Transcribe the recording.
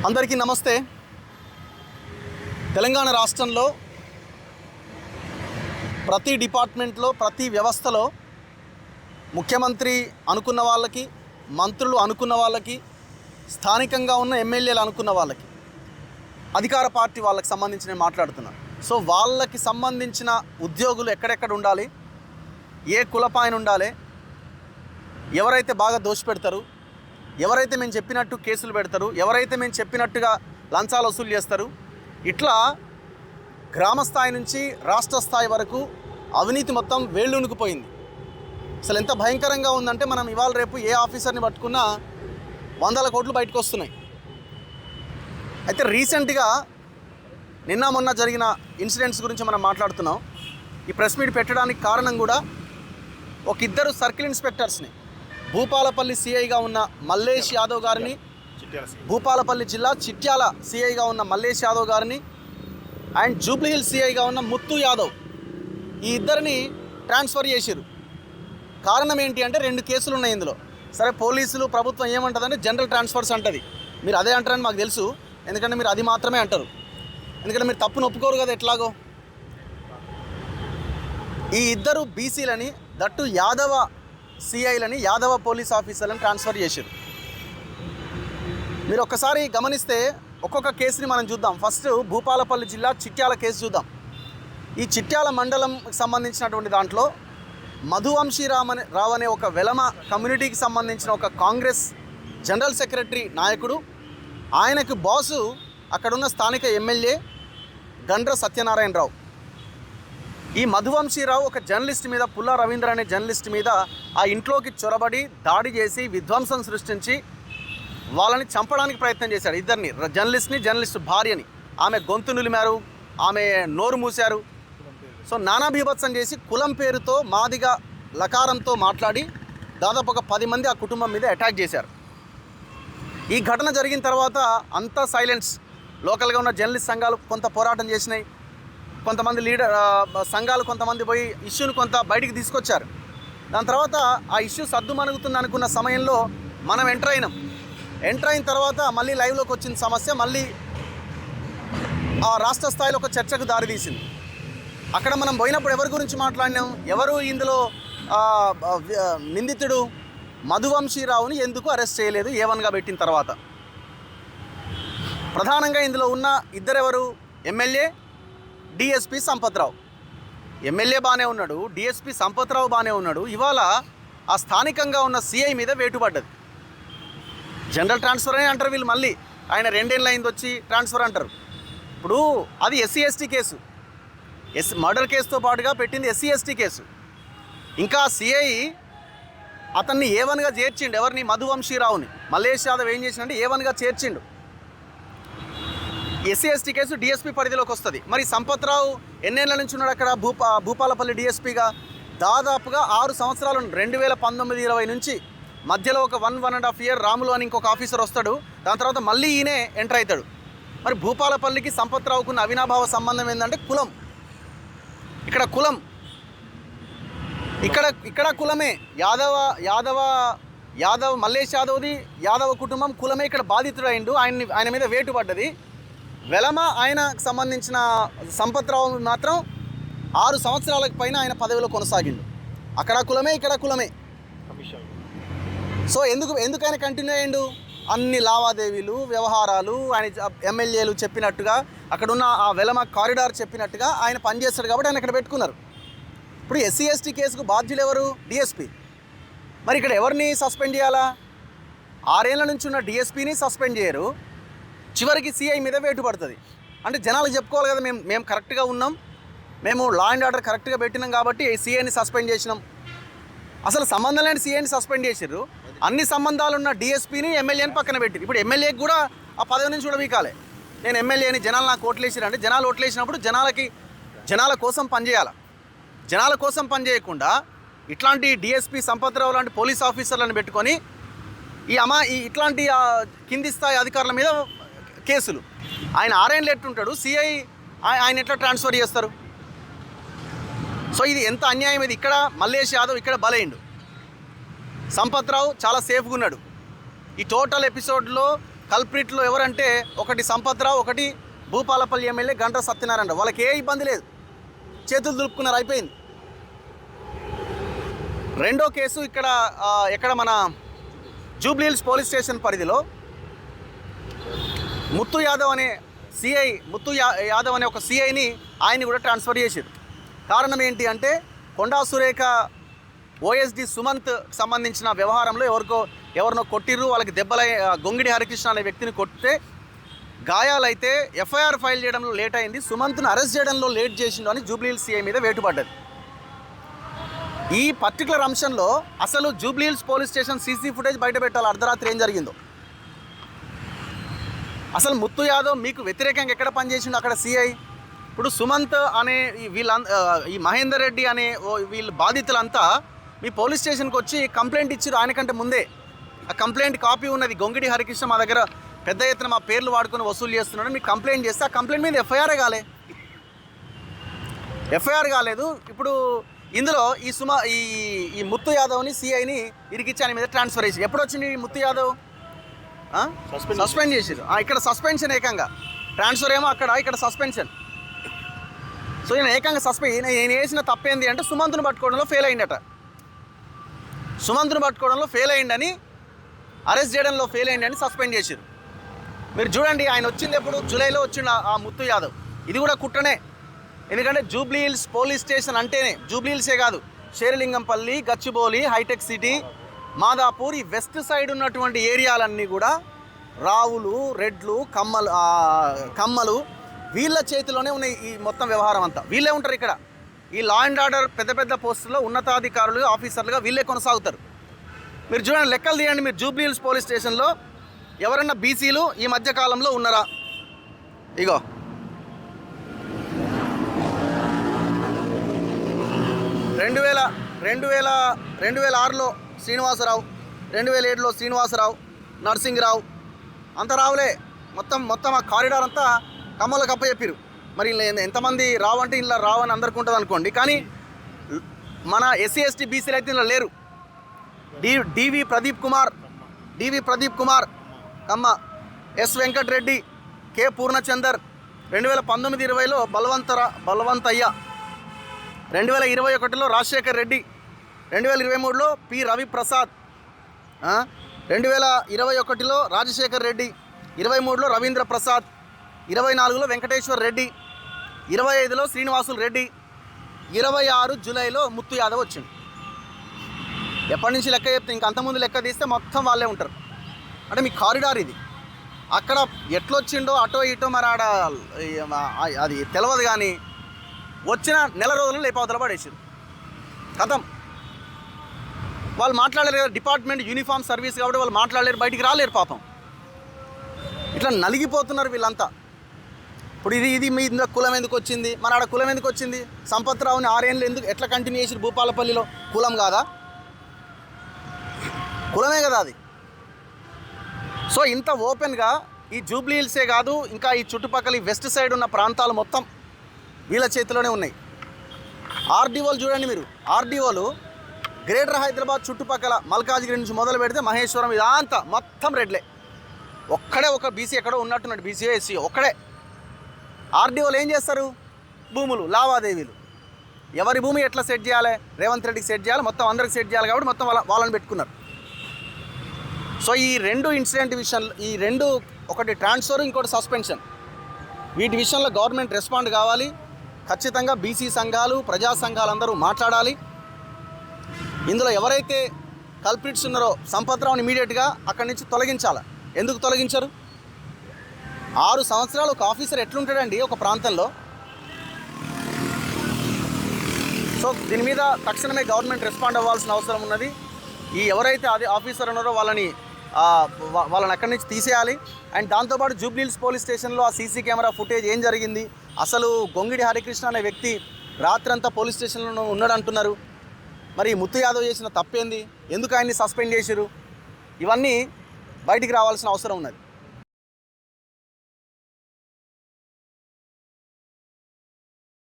అందరికీ నమస్తే. తెలంగాణ రాష్ట్రంలో ప్రతి డిపార్ట్మెంట్లో, ప్రతి వ్యవస్థలో ముఖ్యమంత్రి అనుకున్న వాళ్ళకి, మంత్రులు అనుకున్న వాళ్ళకి, స్థానికంగా ఉన్న ఎమ్మెల్యేలు అనుకున్న వాళ్ళకి, అధికార పార్టీ వాళ్ళకి సంబంధించి నేను మాట్లాడుతున్నాను. సో వాళ్ళకి సంబంధించిన ఉద్యోగులు ఎక్కడెక్కడ ఉండాలి, ఏ కులపాయన ఉండాలి, ఎవరైతే బాగా దోషపెడతారు, ఎవరైతే మేము చెప్పినట్టు కేసులు పెడతారు, ఎవరైతే మేము చెప్పినట్టుగా లంచాలు వసూలు చేస్తారు, ఇట్లా గ్రామ స్థాయి నుంచి రాష్ట్ర స్థాయి వరకు అవినీతి మొత్తం వేళ్ళునుకుపోయింది. అసలు ఎంత భయంకరంగా ఉందంటే మనం ఇవాళ రేపు ఏ ఆఫీసర్ని పట్టుకున్నా 100 కోట్లు బయటకు వస్తున్నాయి. అయితే రీసెంట్గా నిన్న మొన్న జరిగిన ఇన్సిడెంట్స్ గురించి మనం మాట్లాడుతున్నాం. ఈ ప్రెస్ మీట్ పెట్టడానికి కారణం కూడా ఇద్దరు సర్కిల్ ఇన్స్పెక్టర్స్ని, భూపాలపల్లి సిఐగా ఉన్న మల్లేష్ యాదవ్ గారిని, భూపాలపల్లి జిల్లా చిట్యాల సిఐగా ఉన్న మల్లేష్ యాదవ్ గారిని అండ్ జూబ్లీహిల్ సిఐగా ఉన్న ముత్తు యాదవ్, ఈ ఇద్దరిని ట్రాన్స్ఫర్ చేశారు. కారణం ఏంటి అంటే 2 కేసులు ఉన్నాయి ఇందులో. సరే, పోలీసులు ప్రభుత్వం ఏమంటుందంటే జనరల్ ట్రాన్స్ఫర్స్ అంటది. మీరు అదే అంటారని మాకు తెలుసు, ఎందుకంటే మీరు అది మాత్రమే అంటారు. ఎందుకంటే మీరు తప్పును ఒప్పుకోరు కదా ఎట్లాగో. ఈ ఇద్దరు బీసీలని, దట్టు యాదవ సిఐలని, యాదవ పోలీస్ ఆఫీసర్లను ట్రాన్స్ఫర్ చేశారు. మీరు ఒక్కసారి గమనిస్తే ఒక్కొక్క కేసుని మనం చూద్దాం. ఫస్ట్ భూపాలపల్లి జిల్లా చిట్యాల కేసు చూద్దాం. ఈ చిట్యాల మండలంకి సంబంధించినటువంటి దాంట్లో మధువంశీరావు అనే ఒక వెలమ కమ్యూనిటీకి సంబంధించిన ఒక కాంగ్రెస్ జనరల్ సెక్రటరీ నాయకుడు, ఆయనకు బాసు అక్కడున్న స్థానిక ఎమ్మెల్యే గండ్ర సత్యనారాయణరావు. ఈ మధువంశీరావు ఒక జర్నలిస్ట్ మీద, పుల్లా రవీంద్ర అనే జర్నలిస్ట్ మీద ఆ ఇంట్లోకి చొరబడి దాడి చేసి విధ్వంసం సృష్టించి వాళ్ళని చంపడానికి ప్రయత్నం చేశాడు. ఇద్దరిని, జర్నలిస్ట్ భార్యని. ఆమె గొంతు నులిమారు, ఆమె నోరు మూశారు. సో నానా బీభత్సం చేసి కులం పేరుతో, మాదిగా లకారంతో మాట్లాడి దాదాపు ఒక 10 మంది ఆ కుటుంబం మీద అటాక్ చేశారు. ఈ ఘటన జరిగిన తర్వాత అంతా సైలెన్స్. లోకల్గా ఉన్న జర్నలిస్ట్ సంఘాలు కొంత పోరాటం చేసినాయి, కొంతమంది సంఘాలు కొంతమంది పోయి ఇష్యూని కొంత బయటికి తీసుకొచ్చారు. దాని తర్వాత ఆ ఇష్యూ సద్దుమణుగుతుంది అనుకున్న సమయంలో మనం ఎంటర్ అయిన తర్వాత మళ్ళీ లైవ్లోకి వచ్చిన సమస్య మళ్ళీ ఆ రాష్ట్ర స్థాయిలో ఒక చర్చకు దారితీసింది. అక్కడ మనం పోయినప్పుడు ఎవరి గురించి మాట్లాడినాం, ఎవరు ఇందులో నిందితుడు మధువంశీరావుని ఎందుకు అరెస్ట్ చేయలేదు A1గా పెట్టిన తర్వాత? ప్రధానంగా ఇందులో ఉన్న ఇద్దరెవరు, ఎమ్మెల్యే, డిఎస్పీ సంపత్రావు. ఎమ్మెల్యే బాగానే ఉన్నాడు, డిఎస్పీ సంపత్రావు బాగానే ఉన్నాడు. ఇవాళ ఆ స్థానికంగా ఉన్న సిఐ మీద వేటుపడ్డది. జనరల్ ట్రాన్స్ఫర్ అని అంటారు వీళ్ళు. మళ్ళీ ఆయన 2 ఏళ్ళు అయింది వచ్చి ట్రాన్స్ఫర్ అంటారు. ఇప్పుడు అది SC/ST కేసు, మర్డర్ కేసుతో పాటుగా పెట్టింది SC/ST కేసు. ఇంకా సిఐ అతన్ని A1గా చేర్చిండు. ఎవరిని? మధువంశీరావుని. మల్లేష్ యాదవ్ ఏం చేసిండంటే A1గా చేర్చిండు. SC/ST కేసు డిఎస్పీ పరిధిలోకి వస్తుంది. మరి సంపత్రావు ఎన్నేళ్ల నుంచి ఉన్నాడు అక్కడ భూపాలపల్లి డిఎస్పీగా? దాదాపుగా 6 సంవత్సరాలు. 2019-20 నుంచి మధ్యలో ఒక 1.5 year రాములు అని ఇంకొక ఆఫీసర్ వస్తాడు. దాని తర్వాత మళ్ళీ ఈయనే ఎంటర్ అవుతాడు. మరి భూపాలపల్లికి సంపత్రావుకున్న అవినాభావ సంబంధం ఏంటంటే కులం. ఇక్కడ కులం, ఇక్కడ కులమే. యాదవ్ మల్లేష్ యాదవ్ది యాదవ కుటుంబం కులమే ఇక్కడ బాధితుడైండు. ఆయన మీద వేటు పడ్డది. వెలమ ఆయనకు సంబంధించిన సంపత్రావు మాత్రం 6 సంవత్సరాలకు పైన ఆయన పదవిలో కొనసాగిండు. అక్కడ కులమే, ఇక్కడ కులమే. సో ఎందుకు ఆయన కంటిన్యూ అయ్యిండు? అన్ని లావాదేవీలు, వ్యవహారాలు ఆయన ఎమ్మెల్యేలు చెప్పినట్టుగా, అక్కడున్న ఆ వెలమ కారిడార్ చెప్పినట్టుగా ఆయన పనిచేస్తాడు కాబట్టి ఆయన ఇక్కడ పెట్టుకున్నారు. ఇప్పుడు SC/ST కేసుకు బాధ్యులు ఎవరు? డిఎస్పీ. మరి ఇక్కడ ఎవరిని సస్పెండ్ చేయాలా? 6 ఏళ్ల నుంచి ఉన్న డిఎస్పీని సస్పెండ్ చేయరు, చివరికి సిఐ మీద వేటు పడుతుంది. అంటే జనాలకు చెప్పుకోవాలి కదా, మేము కరెక్ట్గా ఉన్నాం, మేము లా అండ్ ఆర్డర్ కరెక్ట్గా పెట్టినాం కాబట్టి సిఐని సస్పెండ్ చేసినాం. అసలు సంబంధం లేని సిఐని సస్పెండ్ చేసారు. అన్ని సంబంధాలున్న డిఎస్పీని, ఎమ్మెల్యేని పక్కన పెట్టిరు. ఇప్పుడు ఎమ్మెల్యేకి కూడా ఆ పదవి నుంచి కూడా వీకాలి. నేను ఎమ్మెల్యేని, జనాలు నాకు ఓట్లేసారంటే, జనాలు ఓట్లేసినప్పుడు జనాల కోసం పనిచేయాలి. జనాల కోసం పనిచేయకుండా ఇట్లాంటి డిఎస్పీ సంపత్రావు లాంటి పోలీస్ ఆఫీసర్లను పెట్టుకొని ఇట్లాంటి కింది స్థాయి అధికారుల మీద కేసులు. ఆయన 6 ఏళ్ళు ఎట్టుంటాడు, సిఐ ఆయన ఎట్లా ట్రాన్స్ఫర్ చేస్తారు? సో ఇది ఎంత అన్యాయం ఇది. ఇక్కడ మల్లేష్ యాదవ్ ఇక్కడ బలైండు, సంపత్రావు చాలా సేఫ్గా ఉన్నాడు. ఈ టోటల్ ఎపిసోడ్లో కల్ప్రిట్లు ఎవరంటే ఒకటి సంపత్రావు, ఒకటి భూపాలపల్లి ఎమ్మెల్యే గంటా సత్యనారాయణ. వాళ్ళకి ఏ ఇబ్బంది లేదు, చేతులు దులుపుకున్నారు, అయిపోయింది. రెండో కేసు ఇక్కడ మన జూబ్లీహిల్స్ పోలీస్ స్టేషన్ పరిధిలో ముత్తు యాదవ్ అనే ఒక సిఐని ఆయన్ని కూడా ట్రాన్స్ఫర్ చేశారు. కారణం ఏంటి అంటే కొండా సురేఖ ఓఎస్డి సుమంత్ సంబంధించిన వ్యవహారంలో ఎవరినో కొట్టిర్రు, వాళ్ళకి గొంగిడి హరికృష్ణ అనే వ్యక్తిని కొట్టితే గాయాలైతే ఎఫ్ఐఆర్ ఫైల్ చేయడంలో లేట్ అయింది, సుమంత్ను అరెస్ట్ చేయడంలో లేట్ చేసిండు అని జూబ్లీహిల్స్ సిఐ మీద వేటుపడ్డది. ఈ పర్టికులర్ అంశంలో అసలు Jubilee Hills police station CC footage బయట పెట్టాలి, అర్ధరాత్రి ఏం జరిగిందో. అసలు ముత్తు యాదవ్ మీకు వ్యతిరేకంగా ఎక్కడ పనిచేసిండు అక్కడ సిఐ? ఇప్పుడు సుమంత్ అనే ఈ మహేందర్ రెడ్డి అనే వీళ్ళ బాధితులంతా మీ పోలీస్ స్టేషన్కి వచ్చి కంప్లైంట్ ఇచ్చారు. ఆయనకంటే ముందే ఆ కంప్లైంట్ కాపీ ఉన్నది. గొంగిడి హరికృష్ణ మా దగ్గర పెద్ద ఎత్తున మా పేర్లు వాడుకొని వసూలు చేస్తున్నాడు, మీకు కంప్లైంట్ చేస్తే ఆ కంప్లైంట్ మీద ఎఫ్ఐఆర్ కాలేదు. ఇప్పుడు ఇందులో ఈ ముత్తు యాదవ్ని సిఐని ఇరికిచ్చి ఆయన మీద ట్రాన్స్ఫర్ చేసి ఎప్పుడు వచ్చింది ఈ ముత్తు యాదవ్? సస్పెండ్ చేసారు. ఇక్కడ సస్పెన్షన్ ఏకంగా, ట్రాన్స్ఫర్ ఏమో ఇక్కడ సస్పెన్షన్. సో ఈయన ఏకంగా ఈయన వేసిన తప్పేంది అంటే సుమంత్ను పట్టుకోవడంలో ఫెయిల్ అయిండని అరెస్ట్ చేయడంలో ఫెయిల్ అయిందని సస్పెండ్ చేశారు. మీరు చూడండి, ఆయన వచ్చింది ఎప్పుడు? జూలైలో వచ్చిండు ఆ ముత్తు యాదవ్. ఇది కూడా కుట్రనే. ఎందుకంటే జూబ్లీహిల్స్ పోలీస్ స్టేషన్ అంటేనే, జూబ్లీహిల్సే కాదు, షేర్లింగంపల్లి, గచ్చిబౌలి, హైటెక్ సిటీ, మాదాపూర్, ఈ వెస్ట్ సైడ్ ఉన్నటువంటి ఏరియాలన్నీ కూడా రావులు, రెడ్లు, కమ్మలు వీళ్ళ చేతిలోనే ఉన్నాయి. ఈ మొత్తం వ్యవహారం అంతా వీళ్ళే ఉంటారు ఇక్కడ. ఈ లా అండ్ ఆర్డర్ పెద్ద పోస్టుల్లో ఉన్నతాధికారులు, ఆఫీసర్లుగా వీళ్ళే కొనసాగుతారు. మీరు చూడండి, లెక్కలు తీయండి. మీరు జూబ్లీహిల్స్ పోలీస్ స్టేషన్లో ఎవరన్నా బీసీలు ఈ మధ్యకాలంలో ఉన్నారా? ఇగో 2006లో శ్రీనివాసరావు, 2007లో శ్రీనివాసరావు, నరసింగరావు, అంత రావులే. మొత్తం ఆ కారిడార్ అంతా కమ్మలకు అప్పచెప్పారు. మరి ఎంతమంది రావు అంటే ఇలా రావు అని అందరికీ ఉంటుంది అనుకోండి, కానీ మన ఎస్సీ ఎస్టీ బీసీలు అయితే ఇలా లేరు. DV Pradeep Kumar Kamma, S Venkatareddy, K Purnachandar, 2019-20లో బలవంతయ్య, 2021లో రాజశేఖర్ రెడ్డి, 2023లో పి రవిప్రసాద్, 2021లో రాజశేఖర్ రెడ్డి, 23లో రవీంద్ర ప్రసాద్, 24లో వెంకటేశ్వర్ రెడ్డి, 25లో శ్రీనివాసులు రెడ్డి, 26 జూలైలో ముత్తు యాదవ్ వచ్చింది. ఎప్పటి నుంచి లెక్క చెప్తే ఇంక అంతకుముందు లెక్క తీస్తే మొత్తం వాళ్ళే ఉంటారు. అంటే మీ కారిడార్ ఇది. అక్కడ ఎట్లొచ్చిండో అటో ఇటో మరి ఆడ అది తెలియదు, కానీ వచ్చిన నెల రోజుల్లో లేపావతల పడేసారు. కథం. వాళ్ళు మాట్లాడలేరు కదా, డిపార్ట్మెంట్ యూనిఫామ్ సర్వీస్ కాబట్టి వాళ్ళు మాట్లాడలేరు, బయటికి రాలేరు పాపం. ఇట్లా నలిగిపోతున్నారు వీళ్ళంతా. ఇప్పుడు ఇది మీ కులం ఎందుకు వచ్చింది, మన ఆడ కులం ఎందుకు వచ్చింది? సంపత్రావుని 6 ఏళ్ళు ఎట్లా కంటిన్యూ చేసి భూపాలపల్లిలో? కులం కాదా? కులమే కదా అది. సో ఇంత ఓపెన్గా ఈ జూబ్లీహిల్సే కాదు, ఇంకా ఈ చుట్టుపక్కల ఈ వెస్ట్ సైడ్ ఉన్న ప్రాంతాలు మొత్తం వీళ్ళ చేతిలోనే ఉన్నాయి. ఆర్డీఓలు చూడండి మీరు, ఆర్డీఓలు గ్రేటర్ హైదరాబాద్ చుట్టుపక్కల మల్కాజ్గిరి నుంచి మొదలు పెడితే మహేశ్వరం ఇదంతా మొత్తం రెడ్లే. ఒక్కడే ఒక బీసీ ఎక్కడో ఉన్నట్టున్నాడు, బీసీఓ ఎస్సీఓ ఒక్కడే. ఆర్డీఓలు ఏం చేస్తారు? భూములు, లావాదేవీలు. ఎవరి భూమి ఎట్లా సెట్ చేయాలి, రేవంత్ రెడ్డికి సెట్ చేయాలి, మొత్తం అందరికి సెట్ చేయాలి కాబట్టి మొత్తం వాళ్ళని పెట్టుకున్నారు. సో ఈ 2 ఇన్సిడెంట్ విషయంలో, ఈ 2 ఒకటి ట్రాన్స్ఫర్, ఇంకోటి సస్పెన్షన్, వీటి విషయంలో గవర్నమెంట్ రెస్పాండ్ కావాలి. ఖచ్చితంగా బీసీ సంఘాలు, ప్రజా సంఘాలు అందరూ మాట్లాడాలి. ఇందులో ఎవరైతే కల్ప్రిట్స్ ఉన్నారో సంపత్రావుని ఇమీడియట్గా అక్కడి నుంచి తొలగించాలి. ఎందుకు తొలగించరు? 6 సంవత్సరాలు ఒక ఆఫీసర్ ఎట్లుంటాడండి ఒక ప్రాంతంలో? సో దీని మీద తక్షణమే గవర్నమెంట్ రెస్పాండ్ అవ్వాల్సిన అవసరం ఉన్నది. ఈ ఎవరైతే ఆఫీసర్ ఉన్నారో వాళ్ళని అక్కడి నుంచి తీసేయాలి. అండ్ దాంతోపాటు జూబ్లీహిల్స్ పోలీస్ స్టేషన్లో ఆ సీసీ కెమెరా ఫుటేజ్ ఏం జరిగింది, అసలు గొంగిడి హరికృష్ణ అనే వ్యక్తి రాత్రంతా పోలీస్ స్టేషన్లో ఉన్నాడు అంటున్నారు. మరి ముత్తు యాదవ్ చేసిన తప్పేంది, ఎందుకు ఆయన్ని సస్పెండ్ చేశారు, ఇవన్నీ బయటికి రావాల్సిన అవసరం ఉన్నది.